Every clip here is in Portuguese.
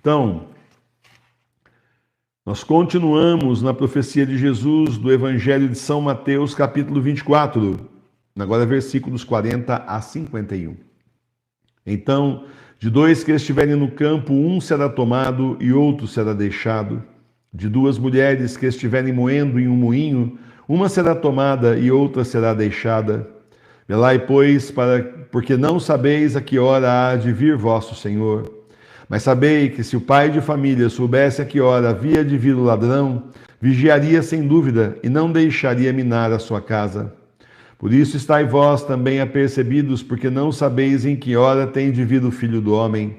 Então, nós continuamos na profecia de Jesus do Evangelho de São Mateus, capítulo 24, agora versículos 40 a 51. Então, de dois que estiverem no campo, um será tomado e outro será deixado. De duas mulheres que estiverem moendo em um moinho, uma será tomada e outra será deixada. Velai, pois, porque não sabeis a que hora há de vir vosso Senhor. Mas sabei que se o pai de família soubesse a que hora havia de vir o ladrão, vigiaria sem dúvida e não deixaria minar a sua casa. Por isso estai vós também apercebidos, porque não sabeis em que hora tem de vir o Filho do Homem.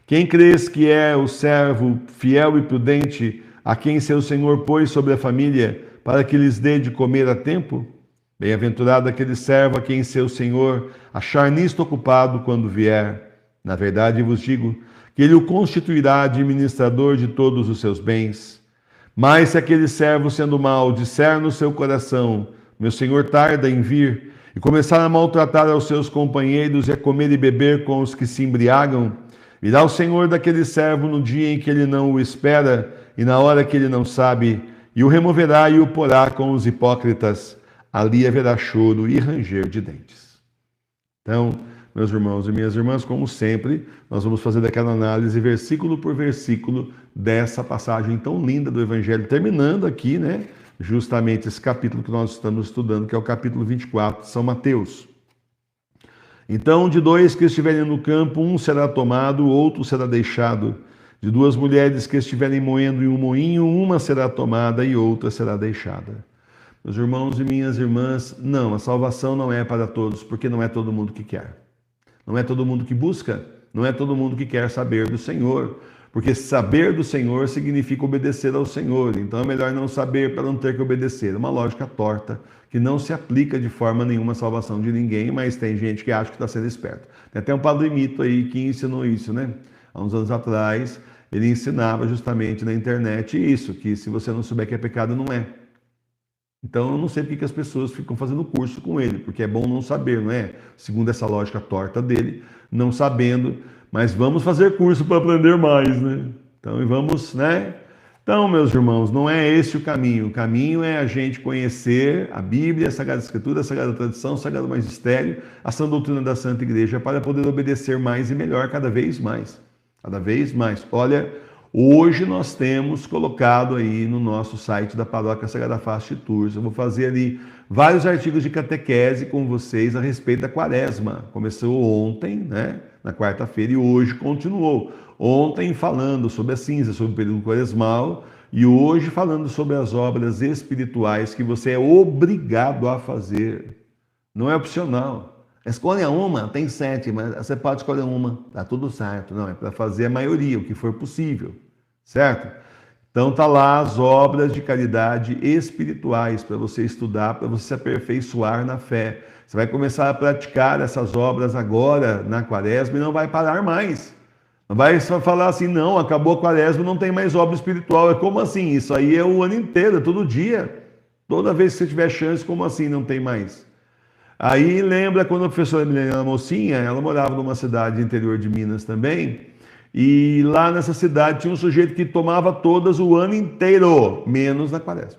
Quem crês que é o servo fiel e prudente, a quem seu Senhor pôs sobre a família, para que lhes dê de comer a tempo? Bem-aventurado aquele servo a quem seu Senhor achar nisto ocupado quando vier. Na verdade vos digo que ele o constituirá administrador de todos os seus bens. Mas se aquele servo, sendo mau, disser no seu coração, meu Senhor tarda em vir, e começar a maltratar aos seus companheiros e a comer e beber com os que se embriagam, virá o Senhor daquele servo no dia em que ele não o espera e na hora que ele não sabe, e o removerá e o porá com os hipócritas. Ali haverá choro e ranger de dentes. Então, meus irmãos e minhas irmãs, como sempre, nós vamos fazer aquela análise versículo por versículo dessa passagem tão linda do Evangelho, terminando aqui, né, justamente esse capítulo que nós estamos estudando, que é o capítulo 24 de São Mateus. Então, de dois que estiverem no campo, um será tomado, o outro será deixado. De duas mulheres que estiverem moendo em um moinho, uma será tomada e outra será deixada. Meus irmãos e minhas irmãs, não, a salvação não é para todos, porque não é todo mundo que quer. Não é todo mundo que busca, não é todo mundo que quer saber do Senhor. Porque saber do Senhor significa obedecer ao Senhor. Então é melhor não saber para não ter que obedecer. Uma lógica torta, que não se aplica de forma nenhuma à salvação de ninguém, mas tem gente que acha que está sendo esperto. Tem até um padre Mito aí que ensinou isso, né? Há uns anos atrás, ele ensinava justamente na internet isso, que se você não souber que é pecado, não é. Então eu não sei porque que as pessoas ficam fazendo curso com ele, porque é bom não saber, não é? Segundo essa lógica torta dele, não sabendo, mas vamos fazer curso para aprender mais, né? Então, vamos, né? Então, meus irmãos, não é esse o caminho é a gente conhecer a Bíblia, a Sagrada Escritura, a Sagrada Tradição, o Sagrado Magistério, a Sã Doutrina da Santa Igreja, para poder obedecer mais e melhor cada vez mais. Cada vez mais. Olha, hoje nós temos colocado aí no nosso site da Paróquia Sagrada Face de Tours, eu vou fazer ali vários artigos de catequese com vocês a respeito da Quaresma. Começou ontem, né, na quarta-feira, e hoje continuou. Ontem falando sobre a cinza, sobre o período quaresmal, e hoje falando sobre as obras espirituais que você é obrigado a fazer. Não é opcional. Escolha uma, tem 7, mas você pode escolher uma, tá tudo certo. Não, é para fazer a maioria, o que for possível, certo? Então tá lá as obras de caridade espirituais para você estudar, para você se aperfeiçoar na fé. Você vai começar a praticar essas obras agora na Quaresma e não vai parar mais. Não vai só falar assim, não, acabou a Quaresma, não tem mais obra espiritual. É como assim? Isso aí é o ano inteiro, é todo dia. Toda vez que você tiver chance, como assim não tem mais? Aí lembra quando a professora Milena era mocinha, ela morava numa cidade interior de Minas também, e lá nessa cidade tinha um sujeito que tomava todas o ano inteiro, menos na Quaresma.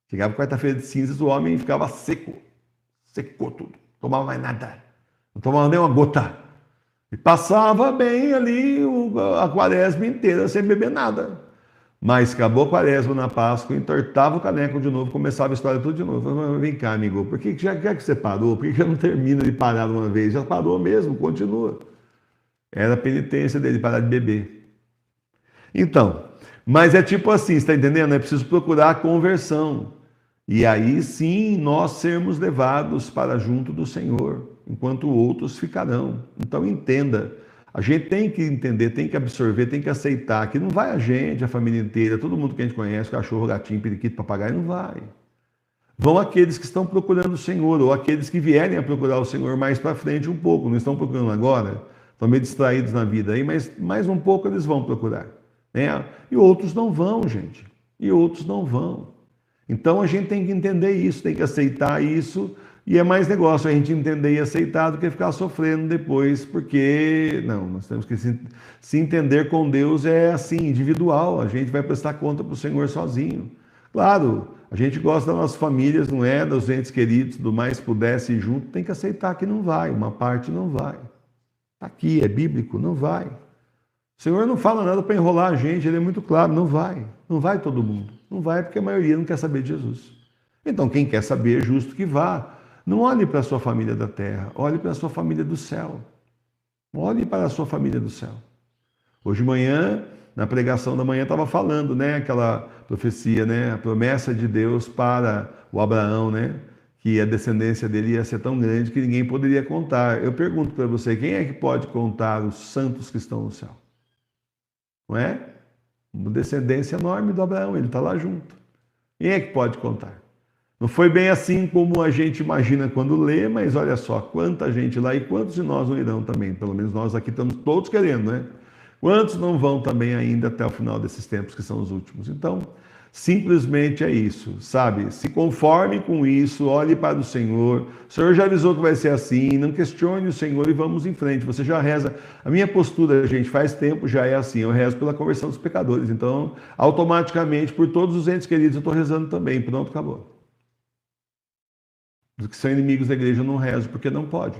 Chegava quarta-feira de cinzas, o homem ficava seco, secou tudo, não tomava mais nada, não tomava nem uma gota. E passava bem ali a Quaresma inteira sem beber nada. Mas acabou a Quaresma na Páscoa, entortava o caneco de novo, começava a história tudo de novo. Falei, vem cá, amigo, por que já que você parou? Por que já não termina de parar de uma vez? Já parou mesmo, continua. Era a penitência dele, parar de beber. Então, mas é tipo assim, você está entendendo? É preciso procurar a conversão. E aí sim nós sermos levados para junto do Senhor, enquanto outros ficarão. Então entenda, a gente tem que entender, tem que absorver, tem que aceitar que não vai a gente, a família inteira, todo mundo que a gente conhece, cachorro, gatinho, periquito, papagaio, não vai. Vão aqueles que estão procurando o Senhor, ou aqueles que vierem a procurar o Senhor mais para frente um pouco, não estão procurando agora, estão meio distraídos na vida aí, mas mais um pouco eles vão procurar, né? E outros não vão, gente, e outros não vão. Então a gente tem que entender isso, tem que aceitar isso, E é mais negócio a gente entender e aceitar do que ficar sofrendo depois, porque não, nós temos que se entender com Deus é assim, individual, a gente vai prestar conta para o Senhor sozinho. Claro, a gente gosta das nossas famílias, não é? Dos entes queridos, do mais pudesse ir junto, tem que aceitar que não vai, uma parte não vai. Está aqui, é bíblico, não vai. O Senhor não fala nada para enrolar a gente, ele é muito claro, não vai. Não vai todo mundo. Não vai porque a maioria não quer saber de Jesus. Então, quem quer saber é justo que vá. Não olhe para a sua família da terra, olhe para a sua família do céu. Olhe para a sua família do céu. Hoje de manhã, na pregação da manhã, estava falando, né, aquela profecia, né, a promessa de Deus para o Abraão, né, que a descendência dele ia ser tão grande que ninguém poderia contar. Eu pergunto para você, quem é que pode contar os santos que estão no céu? Não é? Uma descendência enorme do Abraão, ele está lá junto. Quem é que pode contar? Não foi bem assim como a gente imagina quando lê, mas olha só, quanta gente lá e quantos de nós não irão também. Pelo menos nós aqui estamos todos querendo, né? Quantos não vão também ainda até o final desses tempos que são os últimos? Então, simplesmente é isso, sabe? Se conforme com isso, olhe para o Senhor. O Senhor já avisou que vai ser assim, não questione o Senhor e vamos em frente. Você já reza. A minha postura, gente, faz tempo já é assim. Eu rezo pela conversão dos pecadores. Então, automaticamente, por todos os entes queridos, eu estou rezando também. Pronto, acabou. Os que são inimigos da igreja eu não rezo porque não pode.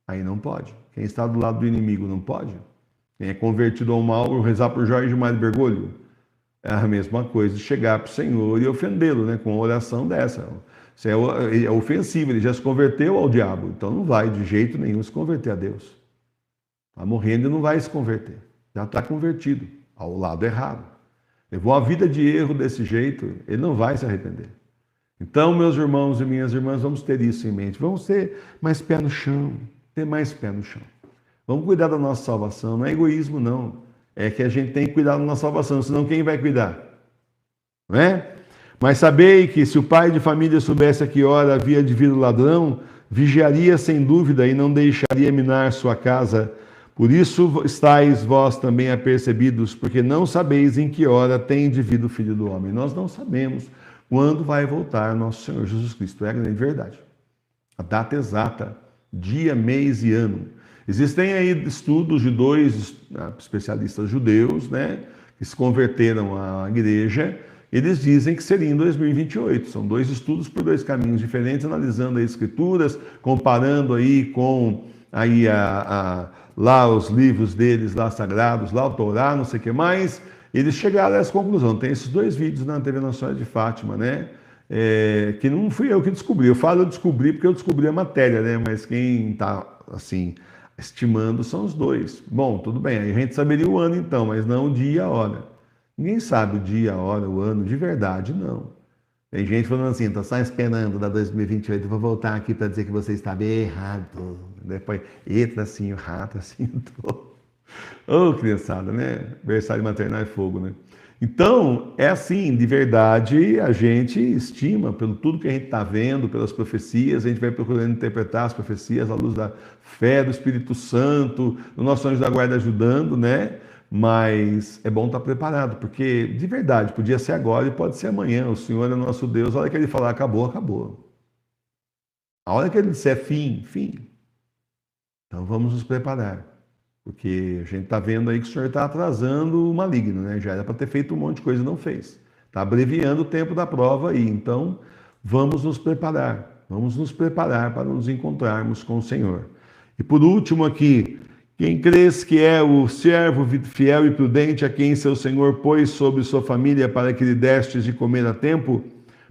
Aí não pode. Quem está do lado do inimigo não pode. Quem é convertido ao mal, rezar por Jorge Mário Bergoglio, é a mesma coisa, chegar para o Senhor e ofendê-lo, né, com uma oração dessa. Isso é ofensivo, ele já se converteu ao diabo, então não vai de jeito nenhum se converter a Deus. Está morrendo e não vai se converter. Já está convertido ao lado errado. Levou a vida de erro desse jeito, ele não vai se arrepender. Então, meus irmãos e minhas irmãs, vamos ter isso em mente. Vamos ter mais pé no chão, ter mais pé no chão. Vamos cuidar da nossa salvação. Não é egoísmo, não. É que a gente tem que cuidar da nossa salvação, senão quem vai cuidar? Não é? Mas sabei que se o pai de família soubesse a que hora havia de vir o ladrão, vigiaria sem dúvida e não deixaria minar sua casa. Por isso estáis vós também apercebidos, porque não sabeis em que hora tem de vir o Filho do Homem. Nós não sabemos quando vai voltar nosso Senhor Jesus Cristo. É a grande verdade. A data exata, dia, mês e ano. Existem aí estudos de dois especialistas judeus, né, que se converteram à igreja. Eles dizem que seria em 2028. São dois estudos por dois caminhos diferentes, analisando as escrituras, comparando aí com aí lá os livros deles lá sagrados, lá o Torá, não sei o que mais. Eles chegaram a essa conclusão. Tem esses dois vídeos na TV Nossa Senhora de Fátima, né? Que não fui eu que descobri. Eu falo eu descobri porque eu descobri a matéria, né? Mas quem está, assim, estimando são os dois. Bom, tudo bem. Aí a gente saberia o ano, então, mas não o dia e a hora. Ninguém sabe o dia, a hora, o ano, de verdade, não. Tem gente falando assim, estou só esperando da 2028, vou voltar aqui para dizer que você está bem errado. Depois, entra assim, o rato, assim, Ô, criançada, né? Berçário maternal é fogo, né? Então, é assim, de verdade, a gente estima, pelo tudo que a gente está vendo, pelas profecias, a gente vai procurando interpretar as profecias à luz da fé do Espírito Santo, do nosso anjo da guarda ajudando, né? Mas é bom estar preparado, porque, de verdade, podia ser agora e pode ser amanhã. O Senhor é nosso Deus, a hora que Ele falar acabou, acabou. A hora que Ele disser fim, fim. Então, vamos nos preparar. Porque a gente está vendo aí que o Senhor está atrasando o maligno, né? Já era para ter feito um monte de coisa e não fez. Está abreviando o tempo da prova aí. Então, vamos nos preparar. Vamos nos preparar para nos encontrarmos com o Senhor. E por último aqui, quem crês que é o servo fiel e prudente a quem seu Senhor pôs sobre sua família para que lhe destes de comer a tempo,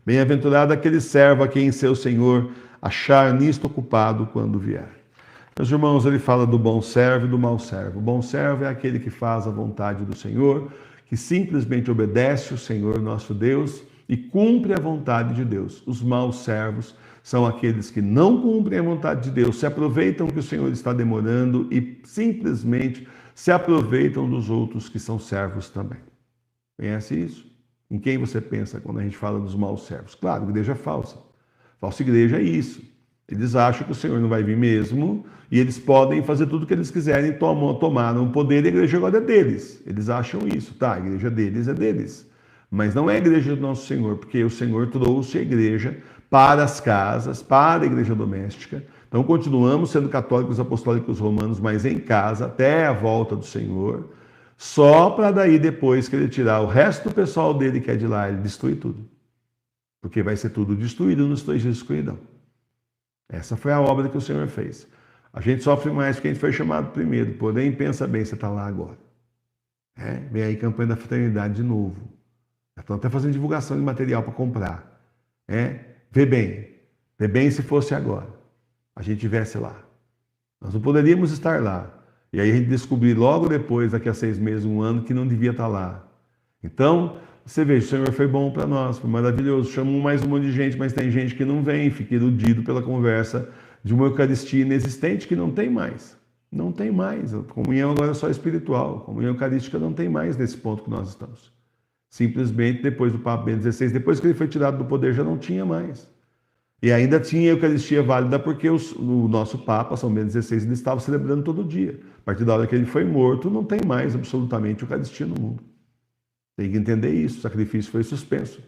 bem-aventurado aquele servo a quem seu Senhor achar nisto ocupado quando vier. Meus irmãos, ele fala do bom servo e do mau servo. O bom servo é aquele que faz a vontade do Senhor, que simplesmente obedece o Senhor nosso Deus e cumpre a vontade de Deus. Os maus servos são aqueles que não cumprem a vontade de Deus, se aproveitam que o Senhor está demorando e simplesmente se aproveitam dos outros que são servos também. Conhece isso? Em quem você pensa quando a gente fala dos maus servos? Claro, igreja falsa. Falsa igreja é isso. Eles acham que o Senhor não vai vir mesmo e eles podem fazer tudo o que eles quiserem, tomaram o poder e a igreja agora é deles. Eles acham isso, tá? A igreja deles é deles. Mas não é a igreja do nosso Senhor, porque o Senhor trouxe a igreja para as casas, para a igreja doméstica. Então continuamos sendo católicos apostólicos romanos, mas em casa, até a volta do Senhor, só para daí depois que ele tirar o resto do pessoal dele que é de lá, ele destrui tudo. Porque vai ser tudo destruído nos 3 dias de escuridão. Essa foi a obra que o Senhor fez. A gente sofre mais porque a gente foi chamado primeiro, porém, pensa bem, você está lá agora. Vem aí campanha da fraternidade de novo. Estão até fazendo divulgação de material para comprar. Vê bem se fosse agora. A gente estivesse lá. Nós não poderíamos estar lá. E aí a gente descobriu logo depois, daqui a 6 meses, 1 ano, que não devia estar lá. Então, você vê, o Senhor foi bom para nós, foi maravilhoso. Chamou mais um monte de gente, mas tem gente que não vem, fica iludido pela conversa de uma Eucaristia inexistente que não tem mais. Não tem mais. A comunhão agora é só espiritual. A comunhão eucarística não tem mais nesse ponto que nós estamos. Simplesmente depois do Papa Bento XVI, depois que ele foi tirado do poder, já não tinha mais. E ainda tinha a Eucaristia válida porque o nosso Papa, São Bento XVI, ele estava celebrando todo dia. A partir da hora que ele foi morto, não tem mais absolutamente Eucaristia no mundo. Tem que entender isso, o sacrifício foi suspenso.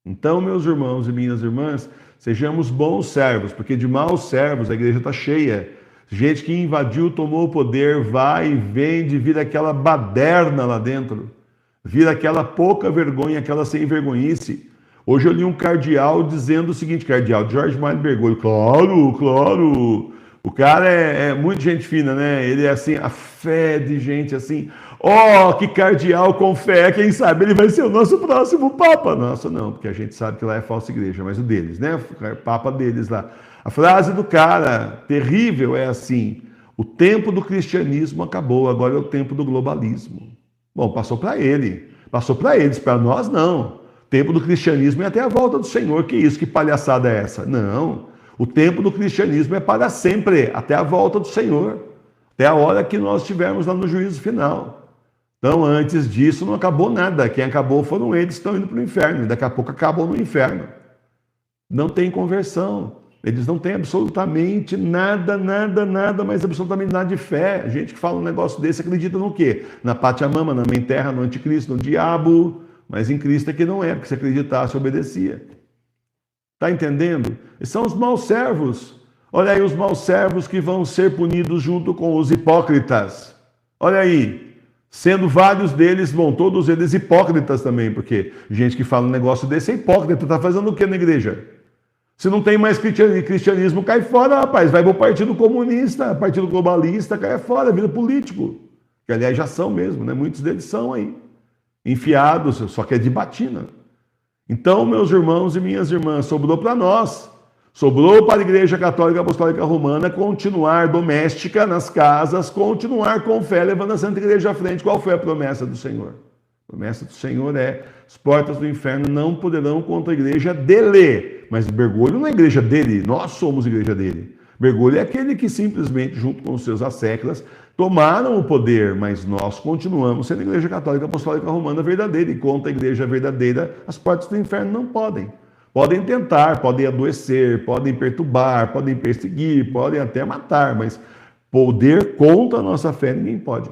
Então, meus irmãos e minhas irmãs, sejamos bons servos, porque de maus servos a igreja está cheia. Gente que invadiu, tomou o poder, vai e vende, vira aquela baderna lá dentro. Vira aquela pouca vergonha, aquela sem vergonhice. Hoje eu li um cardeal dizendo o seguinte, cardeal Jorge Mário Bergoglio, claro, o cara é muito gente fina, né? Ele é assim, a fé de gente assim, que cardeal com fé, quem sabe ele vai ser o nosso próximo Papa. Nossa, não, porque a gente sabe que lá é falsa igreja, mas o deles, né? O Papa deles lá. A frase do cara, terrível, é assim, o tempo do cristianismo acabou, agora é o tempo do globalismo. Bom, passou para eles, para nós não. O tempo do cristianismo é até a volta do Senhor. Que isso? Que palhaçada é essa? Não. O tempo do cristianismo é para sempre, até a volta do Senhor. Até a hora que nós estivermos lá no juízo final. Então, antes disso, não acabou nada. Quem acabou foram eles que estão indo para o inferno. E daqui a pouco acabam no inferno. Não tem conversão. Eles não têm absolutamente nada, mas absolutamente nada de fé. A gente que fala um negócio desse acredita no quê? Na Pátria Mama, na Mãe Terra, no Anticristo, no Diabo. Mas em Cristo é que não é, porque se acreditasse, obedecia. Está entendendo? Esses são os maus servos. Olha aí os maus servos que vão ser punidos junto com os hipócritas. Olha aí, sendo vários deles, todos eles hipócritas também, porque gente que fala um negócio desse é hipócrita. Está fazendo o que na igreja? Se não tem mais cristianismo, cai fora, rapaz. Vai para o Partido Comunista, Partido Globalista, cai fora, vira político. Que aliás já são mesmo, né? Muitos deles são aí. Enfiados, só que é de batina. Então, meus irmãos e minhas irmãs, sobrou para nós, sobrou para a Igreja Católica Apostólica Romana continuar doméstica nas casas, continuar com fé, levando a Santa Igreja à frente. Qual foi a promessa do Senhor? A promessa do Senhor é: as portas do inferno não poderão contra a igreja dele. Mas Bergoglio não é a igreja dele, nós somos a igreja dele. Bergoglio é aquele que simplesmente, junto com os seus asseclas, tomaram o poder, mas nós continuamos sendo a Igreja Católica Apostólica Romana verdadeira, e contra a igreja verdadeira, as portas do inferno não podem. Podem tentar, podem adoecer, podem perturbar, podem perseguir, podem até matar, mas poder contra a nossa fé ninguém pode.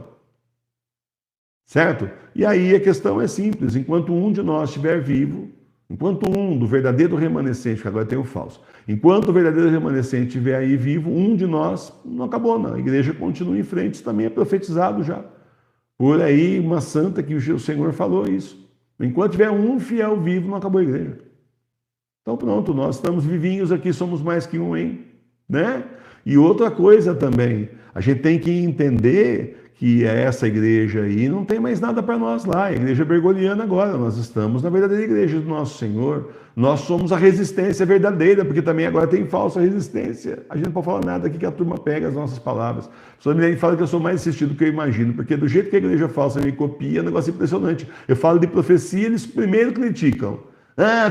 Certo? E aí a questão é simples, enquanto um de nós estiver vivo, enquanto um do verdadeiro remanescente, que agora tem o falso, enquanto o verdadeiro remanescente estiver aí vivo, um de nós não acabou, não. A igreja continua em frente, isso também é profetizado já. Por aí, uma santa que o Senhor falou isso. Enquanto tiver um fiel vivo, não acabou a igreja. Então pronto, nós estamos vivinhos aqui, somos mais que um, hein? Né? E outra coisa também, a gente tem que entender que essa igreja aí não tem mais nada para nós lá, a igreja bergogliana agora, nós estamos na verdadeira igreja do nosso Senhor, nós somos a resistência verdadeira, porque também agora tem falsa resistência, a gente não pode falar nada aqui que a turma pega as nossas palavras. O senhor Milene fala que eu sou mais assistido do que eu imagino, porque do jeito que a igreja falsa me copia, é um negócio impressionante. Eu falo de profecia, eles primeiro criticam.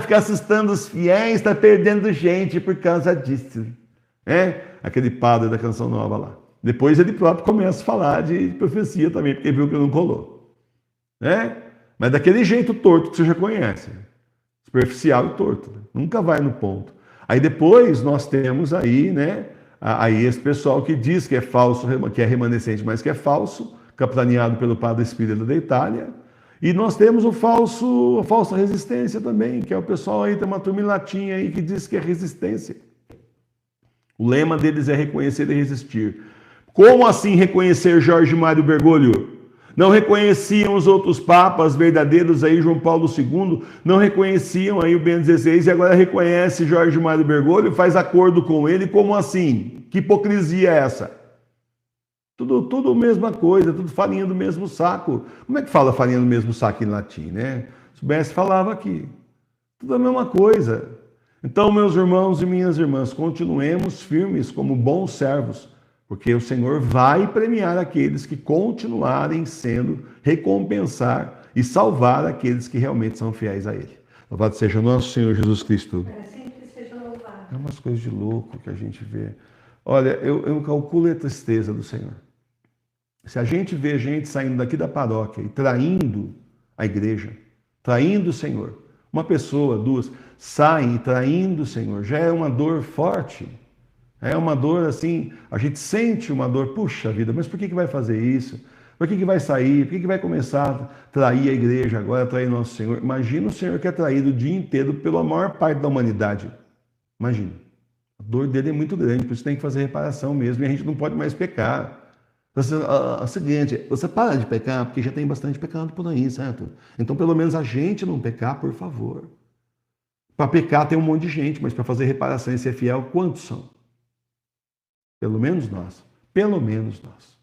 Ficar assustando os fiéis, está perdendo gente por causa disso. Aquele padre da Canção Nova lá. Depois ele próprio começa a falar de profecia também, porque viu que não colou. Mas daquele jeito torto que você já conhece. Superficial e torto. Nunca vai no ponto. Aí depois nós temos aí, aí esse pessoal que diz que é falso, que é remanescente, mas que é falso, capitaneado pelo padre Espírito da Itália. E nós temos a falsa resistência também, que é o pessoal aí, tem uma turma em latim aí que diz que é resistência. O lema deles é reconhecer e resistir. Como assim reconhecer Jorge Mário Bergoglio? Não reconheciam os outros papas verdadeiros aí, João Paulo II, não reconheciam aí o Bento XVI e agora reconhece Jorge Mário Bergoglio, faz acordo com ele, como assim? Que hipocrisia é essa? Tudo a mesma coisa, tudo farinha do mesmo saco. Como é que fala farinha do mesmo saco em latim, né? Se soubesse, falava aqui. Tudo a mesma coisa. Então, meus irmãos e minhas irmãs, continuemos firmes como bons servos, porque o Senhor vai premiar aqueles que continuarem sendo, recompensar e salvar aqueles que realmente são fiéis a Ele. Louvado seja o nosso Senhor Jesus Cristo. Sempre seja louvado. É umas coisas de louco que a gente vê. Olha, eu calculo a tristeza do Senhor. Se a gente vê gente saindo daqui da paróquia e traindo a igreja, traindo o Senhor, uma pessoa, duas, saem e traindo o Senhor, já é uma dor forte. É uma dor assim, a gente sente uma dor, puxa vida, mas por que vai fazer isso? Por que vai sair? Por que vai começar a trair a igreja agora, trair nosso Senhor? Imagina o Senhor que é traído o dia inteiro pela maior parte da humanidade. Imagina. A dor dele é muito grande, por isso tem que fazer reparação mesmo, e a gente não pode mais pecar. É o seguinte, você para de pecar, porque já tem bastante pecado por aí, certo? Então, pelo menos a gente não pecar, por favor. Para pecar tem um monte de gente, mas para fazer reparação e ser fiel, quantos são? Pelo menos nós. Pelo menos nós.